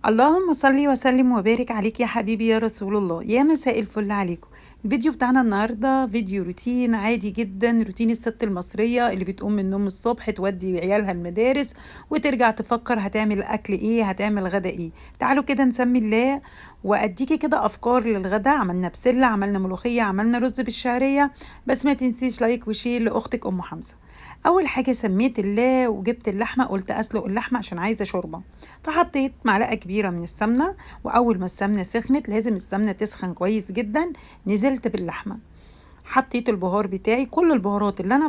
اللهم صل وسلم وبارك عليك يا حبيبي يا رسول الله. يا مساء الفل عليكم. الفيديو بتاعنا النهارده فيديو روتين عادي جدا، روتين الست المصريه اللي بتقوم من النوم الصبح تودي عيالها المدارس وترجع تفكر هتعمل اكل ايه، هتعمل غدا ايه. تعالوا كده نسمي الله واديكي كده افكار للغدا. عملنا بسله، عملنا ملوخيه، عملنا رز بالشعريه. بس ما تنسيش لايك وشير لاختك ام حمزه. اول حاجه سميت الله وجبت اللحمه، قلت اسلق اللحمه عشان عايزه شوربه. فحطيت معلقه كبيره من السمنه، واول ما السمنه سخنت، لازم السمنه تسخن كويس جدا، نزلت باللحمه. حطيت البهار بتاعي، كل البهارات اللي انا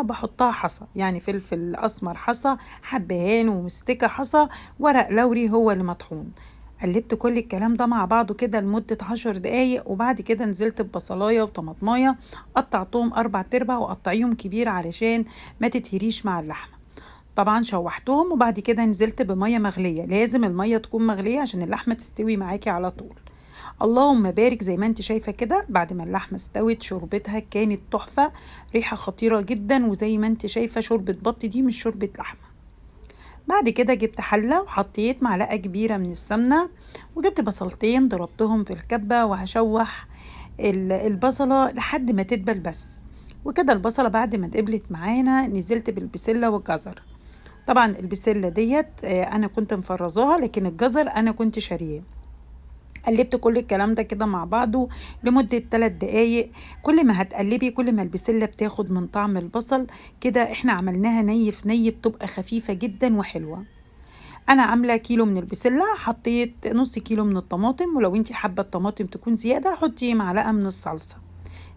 بحطها حصى، يعني فلفل اسمر حصى، حبهان ومستكه حصى، ورق لوري هو اللي مطحون. قلبت كل الكلام ده مع بعضه كده لمدة 10 دقايق، وبعد كده نزلت ببصلاية وطماطماية، قطعتهم 4 تربع وقطعيهم كبير علشان ما تتهريش مع اللحمة. طبعا شوحتهم، وبعد كده نزلت بمية مغلية، لازم المية تكون مغلية عشان اللحمة تستوي معاكي على طول. اللهم بارك. زي ما انت شايفة كده، بعد ما اللحمة استوت شوربتها كانت تحفة، ريحة خطيرة جدا، وزي ما انت شايفة شوربة بط دي مش شوربة لحمة. بعد كده جبت حلة وحطيت معلقة كبيرة من السمنة، وجبت بصلتين ضربتهم في الكبة، وهشوح البصلة لحد ما تدبل بس. وكده البصلة بعد ما دبلت معانا نزلت بالبسلة والجزر. طبعا البسلة ديت انا كنت مفرزاها، لكن الجزر انا كنت شارياه. قلبت كل الكلام ده كده مع بعضه لمدة 3 دقايق. كل ما هتقلبي كل ما البسلة بتاخد من طعم البصل. كده احنا عملناها ني في ني، بتبقى خفيفة جدا وحلوة. انا عاملة كيلو من البسلة، حطيت نص كيلو من الطماطم، ولو انتي حابة الطماطم تكون زيادة حطي معلقة من الصلصة.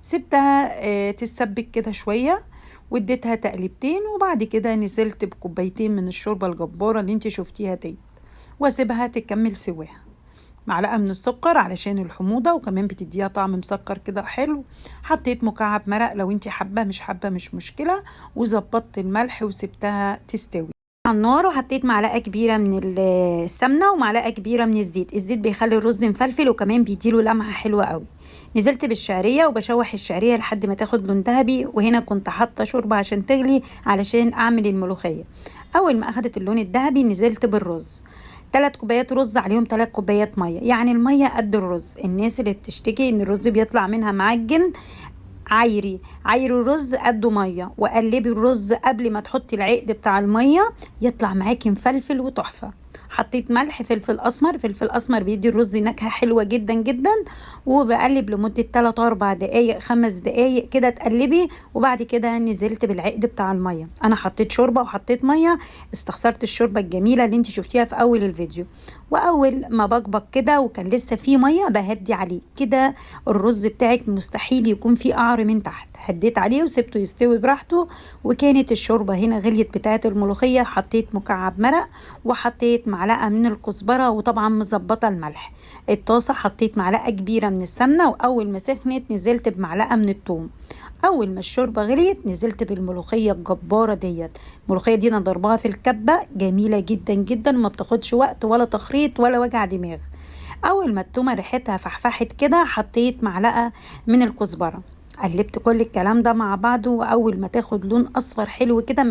سبتها تتسبك كده شوية، واديتها تقلبتين، وبعد كده نزلت بكوبايتين من الشوربة الجبارة اللي انتي شفتيها دي، واسيبها تكمل سواها. معلقة من السكر علشان الحموضة، وكمان بتديها طعم مسكر كده حلو. حطيت مكعب مرق، لو انتي حابة، مش حابة مش مشكلة. وظبطت الملح وسبتها تستوي على النار، وحطيت معلقة كبيرة من السمنة ومعلقة كبيرة من الزيت. الزيت بيخلي الرز مفلفل، وكمان بيديله لمعة حلوة قوي. نزلت بالشعرية وبشوح الشعرية لحد ما تاخد لون ذهبي، وهنا كنت حاطة شوربة عشان تغلي علشان اعمل الملوخية. اول ما اخدت اللون الذهبي نزلت بالرز. 3 كوبايات رز عليهم 3 كوبايات ميه، يعني الميه قد الرز. الناس اللي بتشتكي ان الرز بيطلع منها معجن، عايري الرز قده ميه، وقلبي الرز قبل ما تحطي العقد بتاع الميه، يطلع معاكي مفلفل وتحفه. حطيت ملح، فلفل اسمر. فلفل اسمر بيدي الرز نكهه حلوه جدا جدا. وبقلب لمده 3 4 دقائق 5 دقائق كده تقلبي، وبعد كده نزلت بالعقد بتاع الميه. انا حطيت شوربه وحطيت ميه، استخسرت الشوربه الجميله اللي انت شفتيها في اول الفيديو. واول ما بكبك كده وكان لسه فيه ميه بهدي عليه كده. الرز بتاعك مستحيل يكون فيه قعر من تحت. هديت عليه وسبته يستوي براحته. وكانت الشوربه هنا غليت بتاعه الملوخيه. حطيت مكعب مرق، وحطيت معلقه من الكزبره، وطبعا مظبطه الملح. الطاسه حطيت معلقه كبيره من السمنه، واول ما سخنت نزلت بمعلقه من الثوم. اول ما الشوربه غليت نزلت بالملوخيه الجباره ديت. الملوخيه دي انا ضربها في الكبه، جميله جدا جدا، وما بتاخدش وقت ولا تخريط ولا وجع دماغ. اول ما التومه ريحتها فحفحت كده حطيت معلقه من الكزبره. قلبت كل الكلام ده مع بعضه، واول ما تاخد لون اصفر حلو كده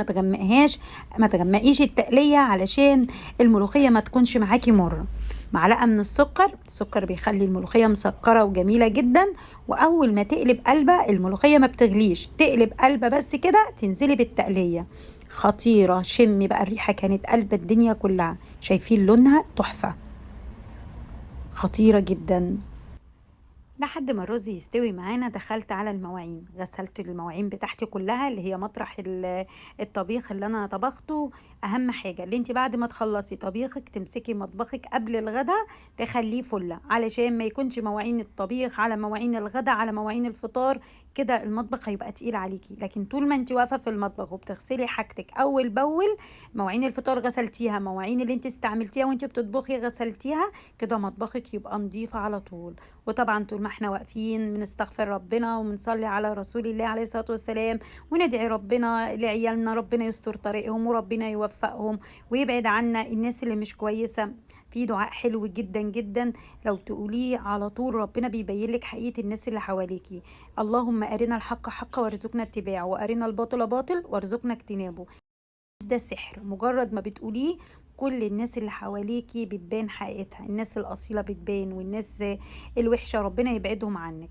ما تغمقيش التقليه علشان الملوخيه ما تكونش معاكي مره. معلقه من السكر. السكر بيخلي الملوخيه مسكره وجميله جدا. واول ما تقلب قلبه، الملوخيه ما بتغليش، تقلب قلبه بس كده تنزلي بالتقليه. خطيره. شمي بقى الريحه، كانت قلبة الدنيا كلها. شايفين لونها تحفه، خطيره جدا. لحد ما الرز يستوي معانا دخلت على المواعين، غسلت المواعين بتاعتي كلها اللي هي مطرح الطبيخ اللي انا طبخته. اهم حاجة اللي انت بعد ما تخلصي طبيخك تمسكي مطبخك قبل الغدا تخليه فله، علشان ما يكونش مواعين الطبيخ على مواعين الغدا على مواعين الفطار. كده المطبخ هيبقى تقيل عليكي. لكن طول ما انت واقفة في المطبخ وبتغسلي حاجتك اول باول، مواعين الفطار غسلتيها، مواعين اللي انت استعملتيها وانت بتطبخي غسلتيها، كده مطبخك يبقى نظيفة على طول. وطبعا طول ما احنا واقفين بنستغفر ربنا وبنصلي على رسول الله عليه الصلاة والسلام، وندعي ربنا لعيالنا، ربنا يستر طريقهم وربنا يوفقهم ويبعد عنا الناس اللي مش كويسة. في دعاء حلو جدا جدا لو تقوليه على طول ربنا بيبين لك حقيقة الناس اللي حواليكي. اللهم أرنا الحق حقا وارزقنا اتباعه، وأرنا الباطل باطل وارزقنا اجتنابه. ده السحر، مجرد ما بتقوليه كل الناس اللي حواليكي بتبان حقيقتها، الناس الأصيلة بتبان والناس الوحشة ربنا يبعدهم عنك.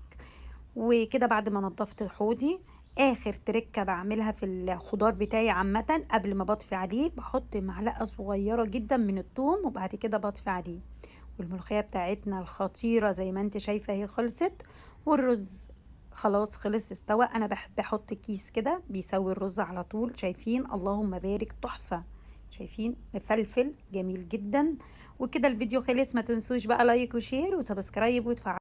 وكده بعد ما نضفت حوضي، اخر تركة بعملها في الخضار بتاعي عامة قبل ما بطفي عليه، بحط معلقة صغيرة جدا من الثوم وبعد كده بطفي عليه. والملوخية بتاعتنا الخطيرة زي ما انت شايفة هي خلصت. والرز خلاص خلص استوى. انا بحب احط كيس كده بيسوي الرز على طول. شايفين؟ اللهم بارك، تحفة. شايفين؟ مفلفل جميل جدا. وكده الفيديو خلص. ما تنسوش بقى لايك وشير وسبسكرايب وتفعلوا